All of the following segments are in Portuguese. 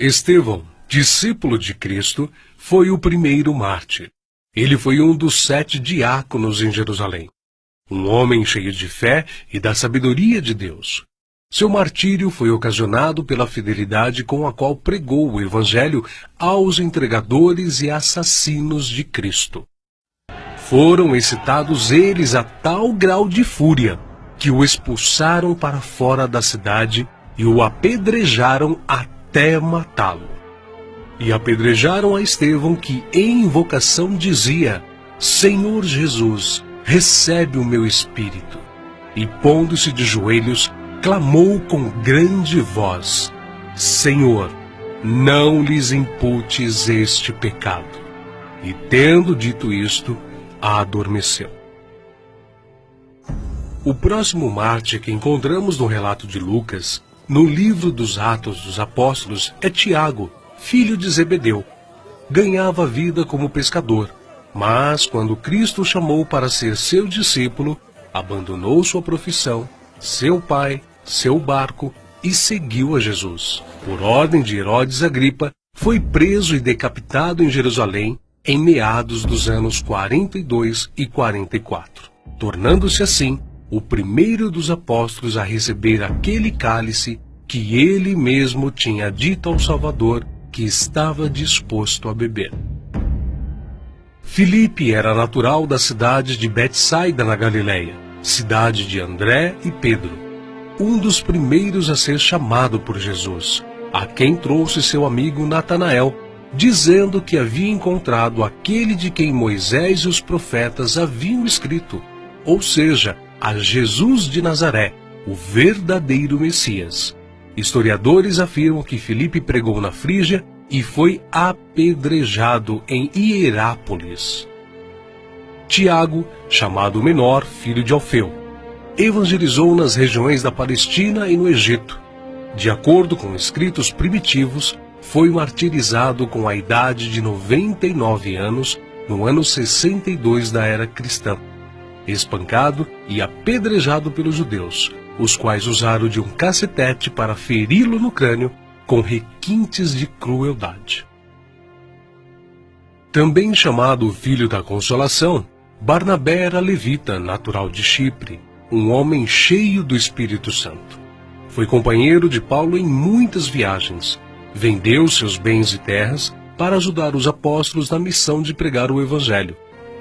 Estevão, discípulo de Cristo, foi o primeiro mártir. Ele foi um dos 7 diáconos em Jerusalém. Um homem cheio de fé e da sabedoria de Deus. Seu martírio foi ocasionado pela fidelidade com a qual pregou o Evangelho aos entregadores e assassinos de Cristo. Foram excitados eles a tal grau de fúria que o expulsaram para fora da cidade e o apedrejaram até matá-lo. E apedrejaram a Estevão, que em invocação dizia: Senhor Jesus, recebe o meu espírito. E pondo-se de joelhos, clamou com grande voz: Senhor, não lhes imputes este pecado. E tendo dito isto, adormeceu. O próximo mártir que encontramos no relato de Lucas, no livro dos Atos dos Apóstolos, é Tiago, filho de Zebedeu. Ganhava vida como pescador, mas quando Cristo o chamou para ser seu discípulo, abandonou sua profissão, seu pai, seu barco e seguiu a Jesus. Por ordem de Herodes Agripa, foi preso e decapitado em Jerusalém em meados dos anos 42 e 44, tornando-se assim o primeiro dos apóstolos a receber aquele cálice que ele mesmo tinha dito ao Salvador que estava disposto a beber. Filipe era natural da cidade de Betsaida, na Galileia, cidade de André e Pedro, um dos primeiros a ser chamado por Jesus, a quem trouxe seu amigo Natanael, dizendo que havia encontrado aquele de quem Moisés e os profetas haviam escrito, ou seja, a Jesus de Nazaré, o verdadeiro Messias. Historiadores afirmam que Filipe pregou na Frígia e foi apedrejado em Hierápolis. Tiago, chamado Menor, filho de Alfeu, evangelizou nas regiões da Palestina e no Egito. De acordo com escritos primitivos, foi martirizado com a idade de 99 anos, no ano 62 da era cristã, espancado e apedrejado pelos judeus, os quais usaram de um cacetete para feri-lo no crânio com requintes de crueldade. Também chamado Filho da Consolação, Barnabé era levita, natural de Chipre, um homem cheio do Espírito Santo. Foi companheiro de Paulo em muitas viagens. Vendeu seus bens e terras para ajudar os apóstolos na missão de pregar o Evangelho.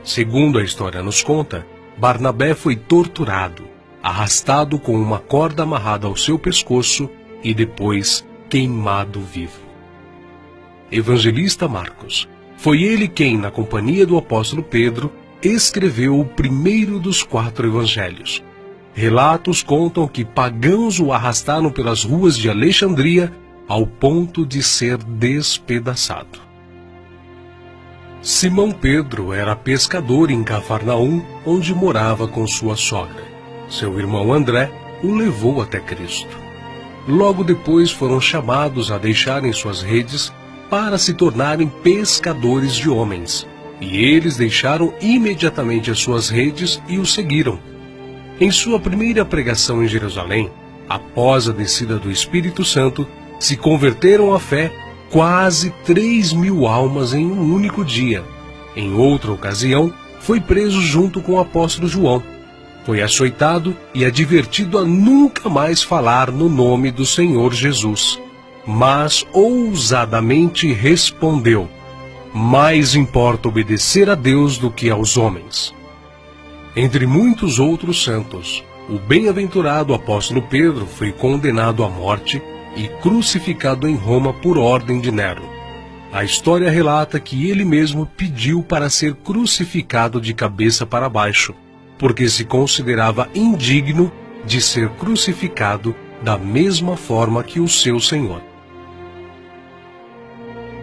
Segundo a história nos conta, Barnabé foi torturado, arrastado com uma corda amarrada ao seu pescoço e depois queimado vivo. Evangelista Marcos. Foi ele quem, na companhia do apóstolo Pedro, escreveu o primeiro dos 4 evangelhos. Relatos contam que pagãos o arrastaram pelas ruas de Alexandria ao ponto de ser despedaçado. Simão Pedro era pescador em Cafarnaum, onde morava com sua sogra. Seu irmão André o levou até Cristo. Logo depois foram chamados a deixarem suas redes para se tornarem pescadores de homens. E eles deixaram imediatamente as suas redes e o seguiram. Em sua primeira pregação em Jerusalém, após a descida do Espírito Santo, se converteram à fé quase 3.000 almas em um único dia. Em outra ocasião, foi preso junto com o apóstolo João. Foi açoitado e advertido a nunca mais falar no nome do Senhor Jesus. Mas ousadamente respondeu: mais importa obedecer a Deus do que aos homens. Entre muitos outros santos, o bem-aventurado apóstolo Pedro foi condenado à morte e crucificado em Roma por ordem de Nero. A história relata que ele mesmo pediu para ser crucificado de cabeça para baixo, porque se considerava indigno de ser crucificado da mesma forma que o seu Senhor.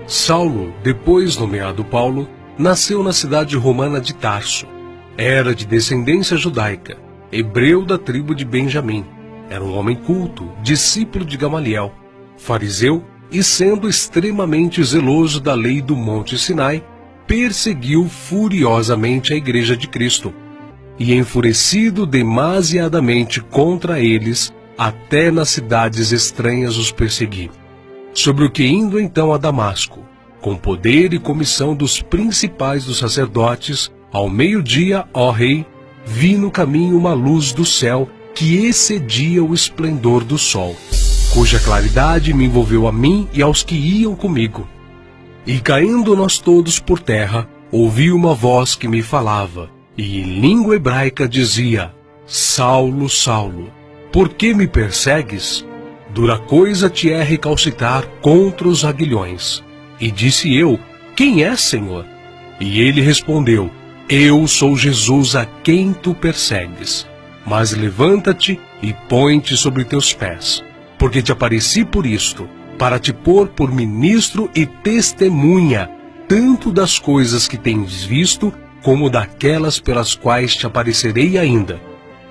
Saulo, depois nomeado Paulo, nasceu na cidade romana de Tarso. Era de descendência judaica, hebreu da tribo de Benjamim. Era um homem culto, discípulo de Gamaliel, fariseu e, sendo extremamente zeloso da lei do Monte Sinai, perseguiu furiosamente a Igreja de Cristo. E, enfurecido demasiadamente contra eles, até nas cidades estranhas os persegui. sobre o que indo então a Damasco, com poder e comissão dos principais dos sacerdotes, ao meio-dia, ó rei, vi no caminho uma luz do céu que excedia o esplendor do sol, cuja claridade me envolveu a mim e aos que iam comigo. E caindo nós todos por terra, ouvi uma voz que me falava, e em língua hebraica dizia: Saulo, Saulo, por que me persegues? Dura coisa te é recalcitrar contra os aguilhões. E disse eu: Quem é, Senhor? E ele respondeu: Eu sou Jesus a quem tu persegues. Mas levanta-te e põe-te sobre teus pés, porque te apareci por isto, para te pôr por ministro e testemunha, tanto das coisas que tens visto, como daquelas pelas quais te aparecerei ainda.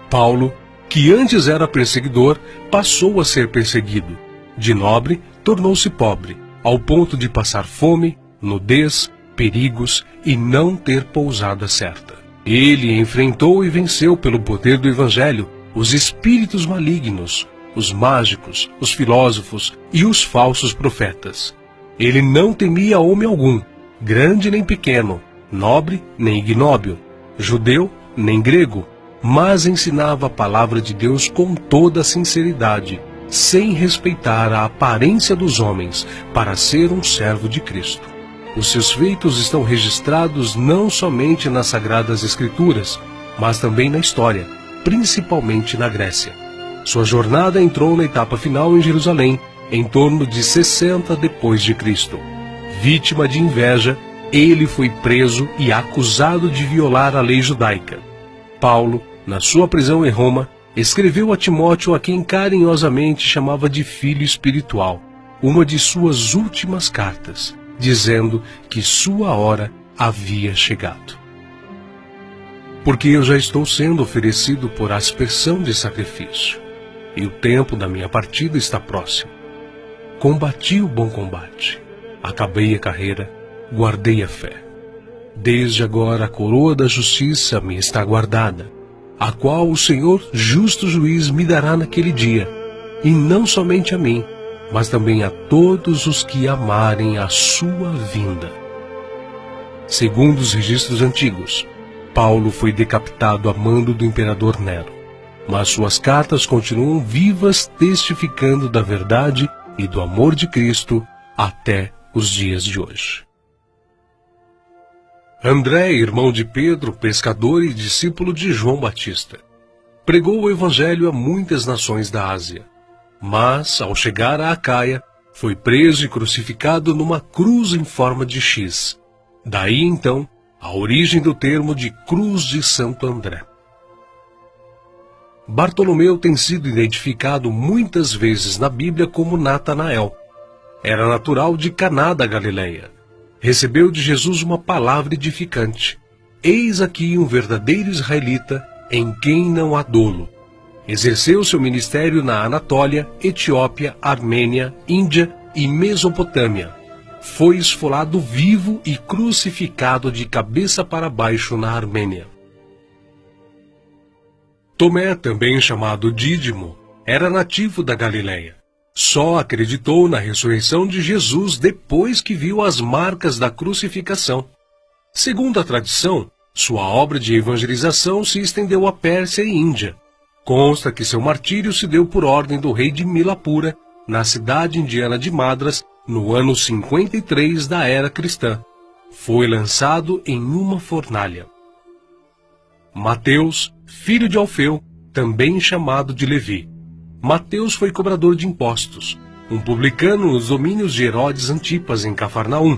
Paulo, que antes era perseguidor, passou a ser perseguido. De nobre, tornou-se pobre, ao ponto de passar fome, nudez, perigos e não ter pousada certa. Ele enfrentou e venceu pelo poder do Evangelho os espíritos malignos, os mágicos, os filósofos e os falsos profetas. Ele não temia homem algum, grande nem pequeno, nobre nem ignóbil, judeu nem grego, mas ensinava a palavra de Deus com toda a sinceridade, sem respeitar a aparência dos homens, para ser um servo de Cristo. Os seus feitos estão registrados não somente nas Sagradas Escrituras, mas também na história, principalmente na Grécia. Sua jornada entrou na etapa final em Jerusalém, em torno de 60 depois de Cristo. Vítima de inveja, ele foi preso e acusado de violar a lei judaica. Paulo, na sua prisão em Roma, escreveu a Timóteo, a quem carinhosamente chamava de filho espiritual, uma de suas últimas cartas, dizendo que sua hora havia chegado. Porque eu já estou sendo oferecido por aspersão de sacrifício, e o tempo da minha partida está próximo. Combati o bom combate, acabei a carreira, guardei a fé. Desde agora a coroa da justiça me está guardada, a qual o Senhor, justo juiz, me dará naquele dia, e não somente a mim, mas também a todos os que amarem a sua vinda. Segundo os registros antigos, Paulo foi decapitado a mando do imperador Nero, mas suas cartas continuam vivas, testificando da verdade e do amor de Cristo até os dias de hoje. André, irmão de Pedro, pescador e discípulo de João Batista, pregou o evangelho a muitas nações da Ásia, mas, ao chegar a Acaia, foi preso e crucificado numa cruz em forma de X. Daí, então, a origem do termo de Cruz de Santo André. Bartolomeu tem sido identificado muitas vezes na Bíblia como Natanael. Era natural de Caná da Galileia. Recebeu de Jesus uma palavra edificante. Eis aqui um verdadeiro israelita, em quem não há dolo. Exerceu seu ministério na Anatólia, Etiópia, Armênia, Índia e Mesopotâmia. Foi esfolado vivo e crucificado de cabeça para baixo na Armênia. Tomé, também chamado Dídimo, era nativo da Galileia. Só acreditou na ressurreição de Jesus depois que viu as marcas da crucificação. Segundo a tradição, sua obra de evangelização se estendeu à Pérsia e Índia. Consta que seu martírio se deu por ordem do rei de Milapura, na cidade indiana de Madras, no ano 53 da era cristã. Foi lançado em uma fornalha. Mateus, filho de Alfeu, também chamado de Levi. Mateus foi cobrador de impostos, um publicano nos domínios de Herodes Antipas, em Cafarnaum.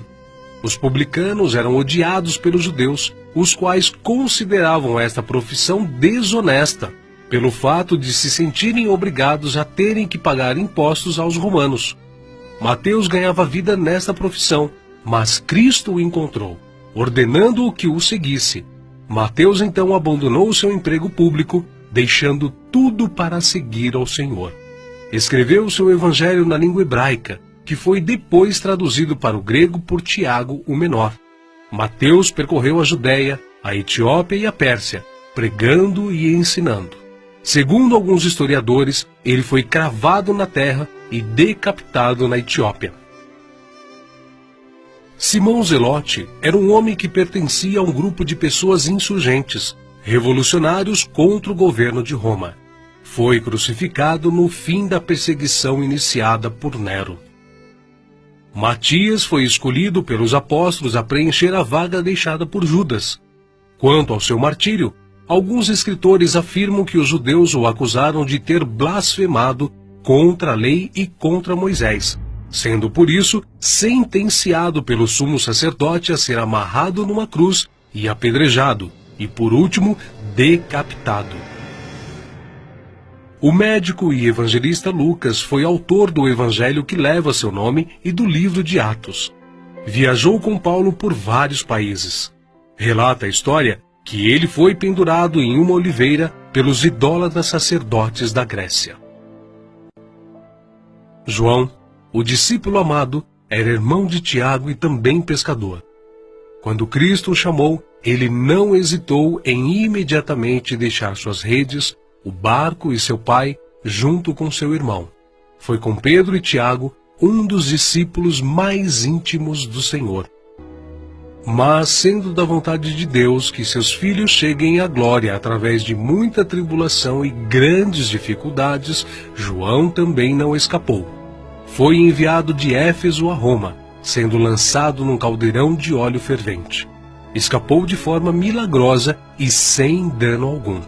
Os publicanos eram odiados pelos judeus, os quais consideravam esta profissão desonesta, pelo fato de se sentirem obrigados a terem que pagar impostos aos romanos. Mateus ganhava vida nesta profissão, mas Cristo o encontrou, ordenando-o que o seguisse. Mateus então abandonou seu emprego público, deixando tudo para seguir ao Senhor. Escreveu seu evangelho na língua hebraica, que foi depois traduzido para o grego por Tiago, o menor. Mateus percorreu a Judéia, a Etiópia e a Pérsia, pregando e ensinando. Segundo alguns historiadores, ele foi cravado na terra e decapitado na Etiópia. Simão Zelote era um homem que pertencia a um grupo de pessoas insurgentes, revolucionários contra o governo de Roma. Foi crucificado no fim da perseguição iniciada por Nero. Matias foi escolhido pelos apóstolos a preencher a vaga deixada por Judas. Quanto ao seu martírio, alguns escritores afirmam que os judeus o acusaram de ter blasfemado contra a lei e contra Moisés, sendo por isso sentenciado pelo sumo sacerdote a ser amarrado numa cruz e apedrejado, e por último, decapitado. O médico e evangelista Lucas foi autor do evangelho que leva seu nome e do livro de Atos. Viajou com Paulo por vários países. Relata a história que ele foi pendurado em uma oliveira pelos idólatras sacerdotes da Grécia. João, o discípulo amado, era irmão de Tiago e também pescador. Quando Cristo o chamou, ele não hesitou em imediatamente deixar suas redes, o barco e seu pai, junto com seu irmão. Foi com Pedro e Tiago, um dos discípulos mais íntimos do Senhor. Mas, sendo da vontade de Deus que seus filhos cheguem à glória através de muita tribulação e grandes dificuldades, João também não escapou. Foi enviado de Éfeso a Roma, sendo lançado num caldeirão de óleo fervente. Escapou de forma milagrosa e sem dano algum.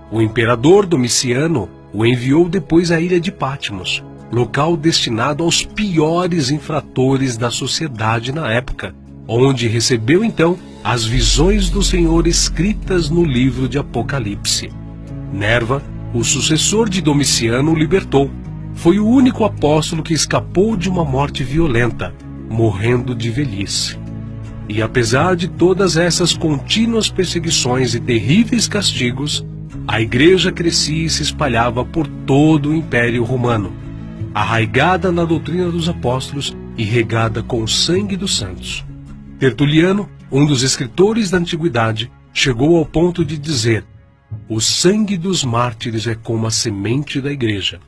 O imperador Domiciano o enviou depois à ilha de Patmos, local destinado aos piores infratores da sociedade na época, onde recebeu então as visões do Senhor escritas no livro de Apocalipse. Nerva, o sucessor de Domiciano, o libertou. Foi o único apóstolo que escapou de uma morte violenta, morrendo de velhice. E apesar de todas essas contínuas perseguições e terríveis castigos, a igreja crescia e se espalhava por todo o Império Romano, arraigada na doutrina dos apóstolos e regada com o sangue dos santos. Tertuliano, um dos escritores da antiguidade, chegou ao ponto de dizer: "O sangue dos mártires é como a semente da igreja."